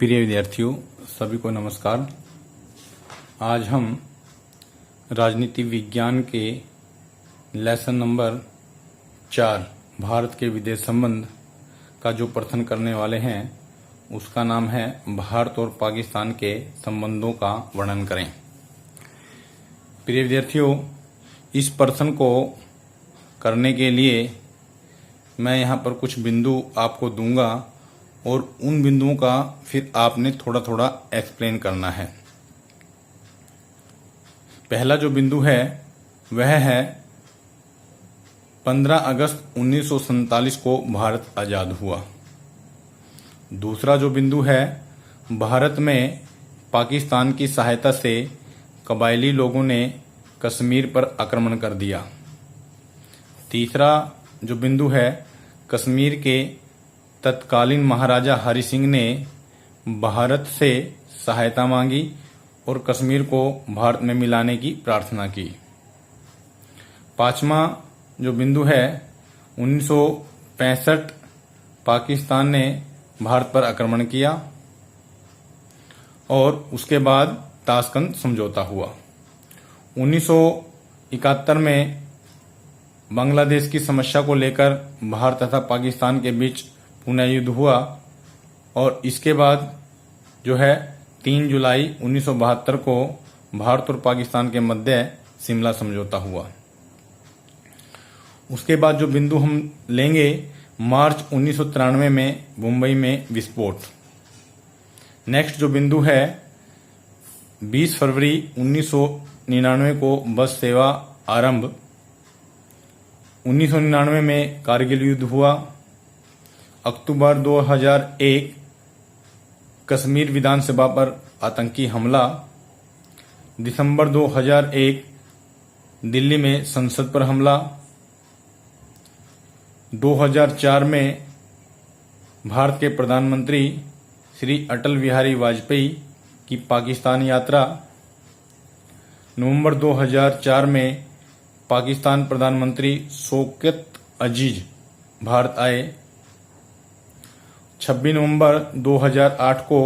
प्रिय विद्यार्थियों, सभी को नमस्कार। आज हम राजनीति विज्ञान के लेसन नंबर 4 भारत के विदेश संबंध का जो प्रश्न करने वाले हैं उसका नाम है भारत और पाकिस्तान के संबंधों का वर्णन करें। प्रिय विद्यार्थियों, इस प्रश्न को करने के लिए मैं यहाँ पर कुछ बिंदु आपको दूंगा और उन बिंदुओं का फिर आपने थोड़ा थोड़ा एक्सप्लेन करना है। पहला जो बिंदु है वह है 15 अगस्त 1947 को भारत आज़ाद हुआ। दूसरा जो बिंदु है, भारत में पाकिस्तान की सहायता से कबायली लोगों ने कश्मीर पर आक्रमण कर दिया। तीसरा जो बिंदु है, कश्मीर के तत्कालीन महाराजा हरि सिंह ने भारत से सहायता मांगी और कश्मीर को भारत में मिलाने की प्रार्थना की। पांचवा जो बिंदु है, 1965 पाकिस्तान ने भारत पर आक्रमण किया और उसके बाद ताशकंद समझौता हुआ। 1971 में बांग्लादेश की समस्या को लेकर भारत तथा पाकिस्तान के बीच पुनः युद्ध हुआ और इसके बाद जो है 3 जुलाई 1972 को भारत और पाकिस्तान के मध्य शिमला समझौता हुआ। उसके बाद जो बिंदु हम लेंगे, मार्च 1993 में मुंबई में विस्फोट। नेक्स्ट जो बिंदु है, 20 फरवरी 1999 को बस सेवा आरंभ। 1999 में कारगिल युद्ध हुआ। अक्टूबर 2001 कश्मीर विधानसभा पर आतंकी हमला। दिसंबर 2001 दिल्ली में संसद पर हमला। 2004 में भारत के प्रधानमंत्री श्री अटल बिहारी वाजपेयी की पाकिस्तान यात्रा। नवंबर 2004 में पाकिस्तान प्रधानमंत्री शौकत अजीज भारत आए। 26 नवंबर 2008 को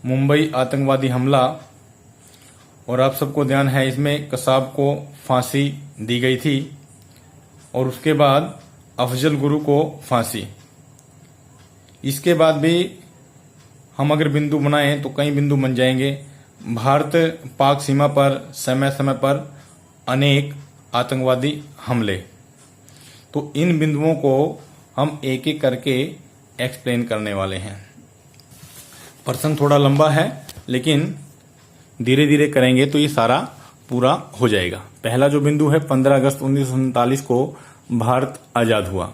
मुंबई आतंकवादी हमला और आप सबको ध्यान है इसमें कसाब को फांसी दी गई थी और उसके बाद अफजल गुरु को फांसी। इसके बाद भी हम अगर बिंदु बनाएं तो कई बिंदु बन जाएंगे। भारत पाक सीमा पर समय समय पर अनेक आतंकवादी हमले। तो इन बिंदुओं को हम एक एक करके एक्सप्लेन करने वाले हैं। प्रश्न थोड़ा लंबा है लेकिन धीरे धीरे करेंगे तो ये सारा पूरा हो जाएगा। पहला जो बिंदु है, 15 अगस्त 1947 को भारत आजाद हुआ।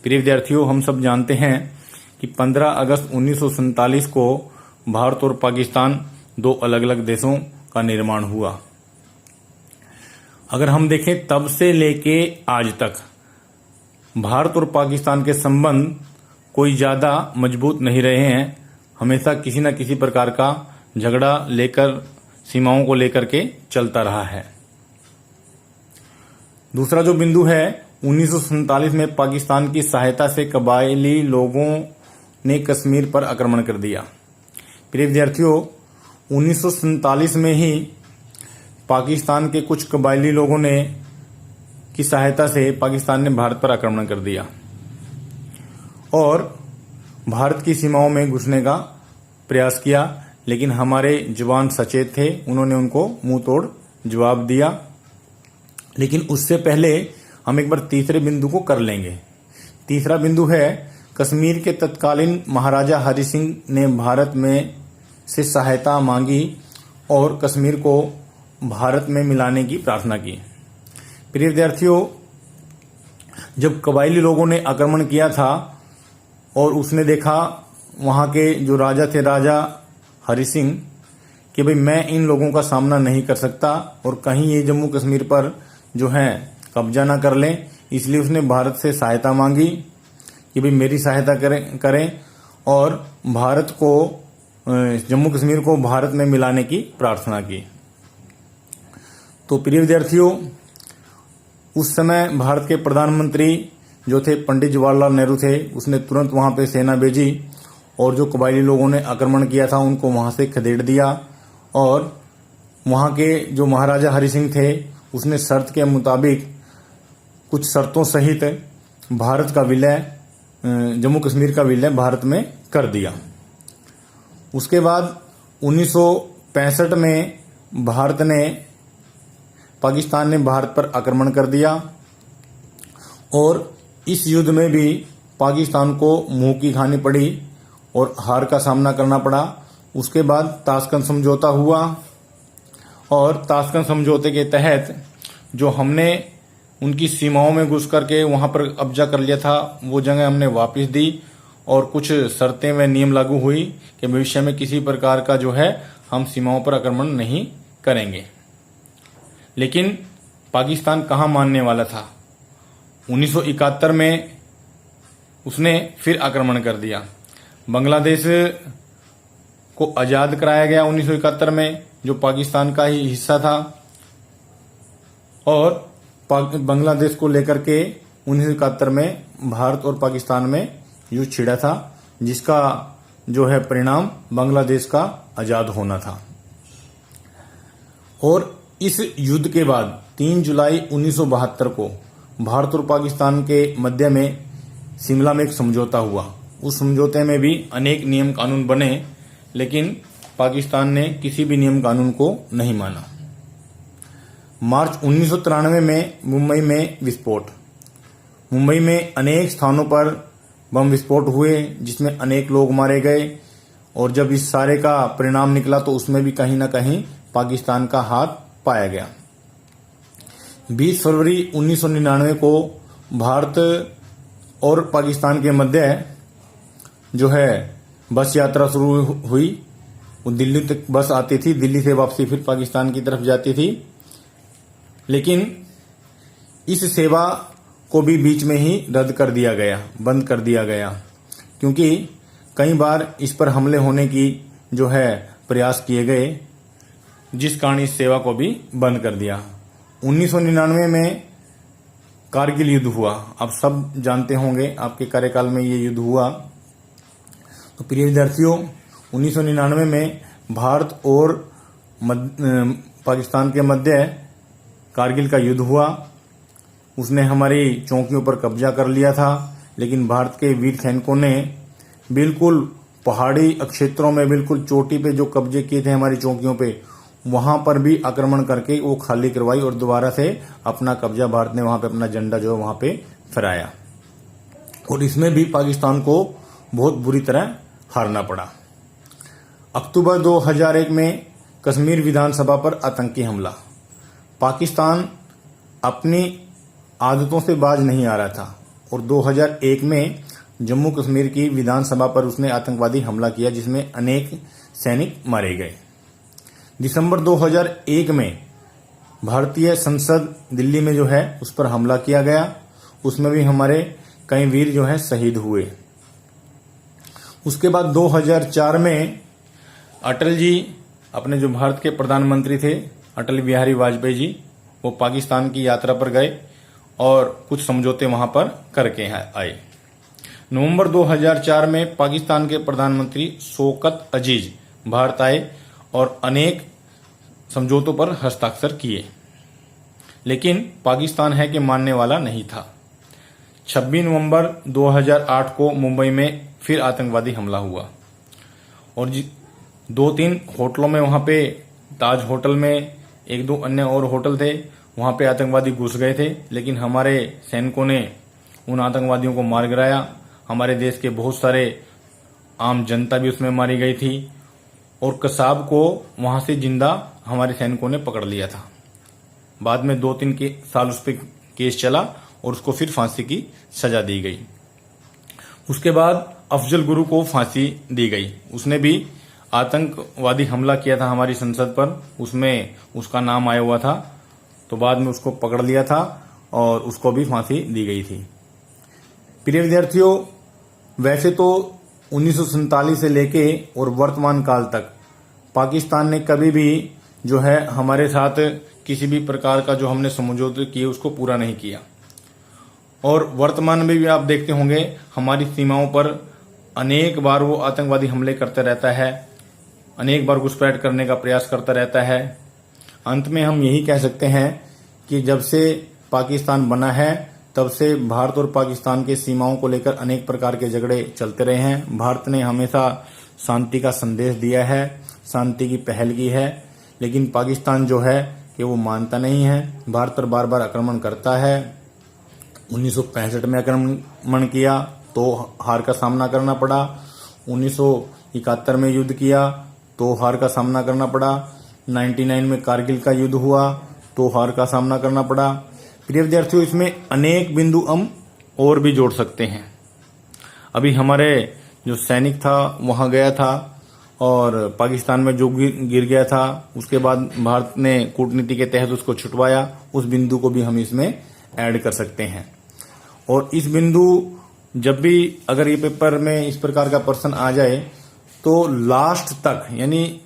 प्रिय विद्यार्थियों, हम सब जानते हैं कि 15 अगस्त 1947 को भारत और पाकिस्तान दो अलग अलग देशों का निर्माण हुआ। अगर हम देखें तब से लेके आज तक भारत और पाकिस्तान के संबंध कोई ज्यादा मजबूत नहीं रहे हैं। हमेशा किसी न किसी प्रकार का झगड़ा लेकर सीमाओं को लेकर के चलता रहा है। दूसरा जो बिंदु है, 1947 में पाकिस्तान की सहायता से कबायली लोगों ने कश्मीर पर आक्रमण कर दिया। प्रिय विद्यार्थियों, 1947 में ही पाकिस्तान के कुछ कबायली लोगों ने की सहायता से पाकिस्तान ने भारत पर आक्रमण कर दिया और भारत की सीमाओं में घुसने का प्रयास किया, लेकिन हमारे जवान सचेत थे, उन्होंने उनको मुंह तोड़ जवाब दिया। लेकिन उससे पहले हम एक बार तीसरे बिंदु को कर लेंगे। तीसरा बिंदु है, कश्मीर के तत्कालीन महाराजा हरि सिंह ने भारत में से सहायता मांगी और कश्मीर को भारत में मिलाने की प्रार्थना की। प्रिय विद्यार्थियों, जब कबायली लोगों ने आक्रमण किया था और उसने देखा वहां के जो राजा थे, राजा हरि सिंह, कि भाई मैं इन लोगों का सामना नहीं कर सकता और कहीं ये जम्मू कश्मीर पर जो है कब्जा ना कर लें, इसलिए उसने भारत से सहायता मांगी कि भाई मेरी सहायता करें और भारत को, जम्मू कश्मीर को भारत में मिलाने की प्रार्थना की। तो प्रिय विद्यार्थियों, उस समय भारत के प्रधानमंत्री जो थे पंडित जवाहरलाल नेहरू थे, उसने तुरंत वहां पे सेना भेजी और जो कबायली लोगों ने आक्रमण किया था उनको वहां से खदेड़ दिया। और वहां के जो महाराजा हरि सिंह थे उसने शर्त के मुताबिक कुछ शर्तों सहित भारत का विलय, जम्मू कश्मीर का विलय भारत में कर दिया। उसके बाद 1965 में पाकिस्तान ने भारत पर आक्रमण कर दिया और इस युद्ध में भी पाकिस्तान को मुंह की खानी पड़ी और हार का सामना करना पड़ा। उसके बाद ताशकंद समझौता हुआ और ताशकंद समझौते के तहत जो हमने उनकी सीमाओं में घुस करके वहां पर कब्जा कर लिया था वो जगह हमने वापस दी और कुछ शर्तें व नियम लागू हुई कि भविष्य में किसी प्रकार का जो है हम सीमाओं पर आक्रमण नहीं करेंगे। लेकिन पाकिस्तान कहां मानने वाला था। 1971 में उसने फिर आक्रमण कर दिया। बांग्लादेश को आजाद कराया गया 1971 में, जो पाकिस्तान का ही हिस्सा था। और बांग्लादेश को लेकर के 1971 में भारत और पाकिस्तान में युद्ध छिड़ा था, जिसका जो है परिणाम बांग्लादेश का आजाद होना था। और इस युद्ध के बाद 3 जुलाई 1972 को भारत और पाकिस्तान के मध्य में शिमला में एक समझौता हुआ। उस समझौते में भी अनेक नियम कानून बने, लेकिन पाकिस्तान ने किसी भी नियम कानून को नहीं माना। मार्च 1993 में मुंबई में विस्फोट। मुंबई में अनेक स्थानों पर बम विस्फोट हुए जिसमें अनेक लोग मारे गए। और जब इस सारे का परिणाम निकला तो उसमें भी कहीं ना कहीं पाकिस्तान का हाथ पाया गया। 20 फरवरी 1999 को भारत और पाकिस्तान के मध्य जो है बस यात्रा शुरू हुई। वो दिल्ली तक बस आती थी, दिल्ली से वापसी फिर पाकिस्तान की तरफ जाती थी। लेकिन इस सेवा को भी बीच में ही रद्द कर दिया गया, बंद कर दिया गया, क्योंकि कई बार इस पर हमले होने की जो है प्रयास किए गए, जिस कारण इस सेवा को भी बंद कर दिया। 1999 में कारगिल युद्ध हुआ। आप सब जानते होंगे, आपके कार्यकाल में ये युद्ध हुआ। तो प्रिय विद्यार्थियों, 1999 में भारत और पाकिस्तान के मध्य कारगिल का युद्ध हुआ। उसने हमारी चौकियों पर कब्जा कर लिया था, लेकिन भारत के वीर सैनिकों ने बिल्कुल पहाड़ी क्षेत्रों में बिल्कुल चोटी पे जो कब्जे किए थे हमारी चौकियों पे, वहां पर भी आक्रमण करके वो खाली करवाई और दोबारा से अपना कब्जा भारत ने वहां पे अपना झंडा जो है वहां पे फहराया। और इसमें भी पाकिस्तान को बहुत बुरी तरह हारना पड़ा। अक्टूबर 2001 में कश्मीर विधानसभा पर आतंकी हमला। पाकिस्तान अपनी आदतों से बाज नहीं आ रहा था और 2001 में जम्मू कश्मीर की विधानसभा पर उसने आतंकवादी हमला किया, जिसमें अनेक सैनिक मारे गए। दिसंबर 2001 में भारतीय संसद दिल्ली में जो है उस पर हमला किया गया। उसमें भी हमारे कई वीर जो है शहीद हुए। उसके बाद 2004 में अटल जी, अपने जो भारत के प्रधानमंत्री थे अटल बिहारी वाजपेयी जी, वो पाकिस्तान की यात्रा पर गए और कुछ समझौते वहां पर करके आए। नवंबर 2004 में पाकिस्तान के प्रधानमंत्री शौकत अजीज भारत आए और अनेक समझौतों पर हस्ताक्षर किए, लेकिन पाकिस्तान है कि मानने वाला नहीं था। 26 नवंबर 2008 को मुंबई में फिर आतंकवादी हमला हुआ और 2-3 होटलों में, वहां पे ताज होटल में, 1-2 अन्य और होटल थे, वहां पे आतंकवादी घुस गए थे, लेकिन हमारे सैनिकों ने उन आतंकवादियों को मार गिराया। हमारे देश के बहुत सारे आम जनता भी उसमें मारी गई थी और कसाब को वहां से जिंदा हमारे सैनिकों ने पकड़ लिया था। बाद में 2-3 साल उस पर केस चला और उसको फिर फांसी की सजा दी गई। उसके बाद अफजल गुरु को फांसी दी गई। उसने भी आतंकवादी हमला किया था हमारी संसद पर, उसमें उसका नाम आया हुआ था, तो बाद में उसको पकड़ लिया था और उसको भी फांसी दी गई थी। प्रिय विद्यार्थियों, वैसे तो 1947 से लेके और वर्तमान काल तक पाकिस्तान ने कभी भी जो है हमारे साथ किसी भी प्रकार का जो हमने समझौते किए उसको पूरा नहीं किया। और वर्तमान में भी आप देखते होंगे हमारी सीमाओं पर अनेक बार वो आतंकवादी हमले करते रहता है, अनेक बार घुसपैठ करने का प्रयास करता रहता है। अंत में हम यही कह सकते हैं कि जब से पाकिस्तान बना है तब से भारत और पाकिस्तान के सीमाओं को लेकर अनेक प्रकार के झगड़े चलते रहे हैं। भारत ने हमेशा शांति का संदेश दिया है, शांति की पहल की है, लेकिन पाकिस्तान जो है कि वो मानता नहीं है, भारत पर बार बार आक्रमण करता है। 1965 में आक्रमण किया तो हार का सामना करना पड़ा, 1971 में युद्ध किया तो हार का सामना करना पड़ा, 99 में कारगिल का युद्ध हुआ तो हार का सामना करना पड़ा। प्रिय विद्यार्थियों, इसमें अनेक बिंदु हम और भी जोड़ सकते हैं। अभी हमारे जो सैनिक था वहां गया था और पाकिस्तान में जो गिर गया था, उसके बाद भारत ने कूटनीति के तहत उसको छुटवाया, उस बिंदु को भी हम इसमें ऐड कर सकते हैं। और इस बिंदु जब भी अगर ये पेपर में इस प्रकार का प्रश्न आ जाए तो लास्ट तक, यानी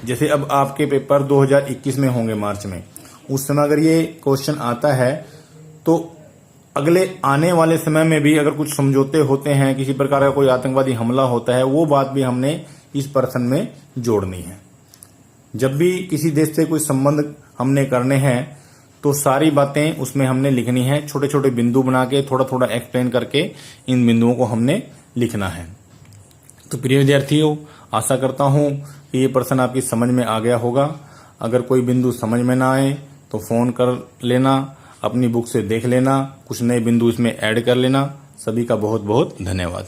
जैसे अब आपके पेपर 2021 में होंगे मार्च में, उस समय अगर ये क्वेश्चन आता है तो अगले आने वाले समय में भी अगर कुछ समझौते होते हैं, किसी प्रकार का कोई आतंकवादी हमला होता है, वो बात भी हमने इस प्रश्न में जोड़नी है। जब भी किसी देश से कोई संबंध हमने करने हैं तो सारी बातें उसमें हमने लिखनी है, छोटे छोटे बिंदु बना के थोड़ा थोड़ा एक्सप्लेन करके इन बिंदुओं को हमने लिखना है। तो प्रिय विद्यार्थियों, आशा करता हूं कि ये प्रश्न आपकी समझ में आ गया होगा। अगर कोई बिंदु समझ में ना आए तो फोन कर लेना, अपनी बुक से देख लेना, कुछ नए बिंदु इसमें ऐड कर लेना। सभी का बहुत बहुत धन्यवाद।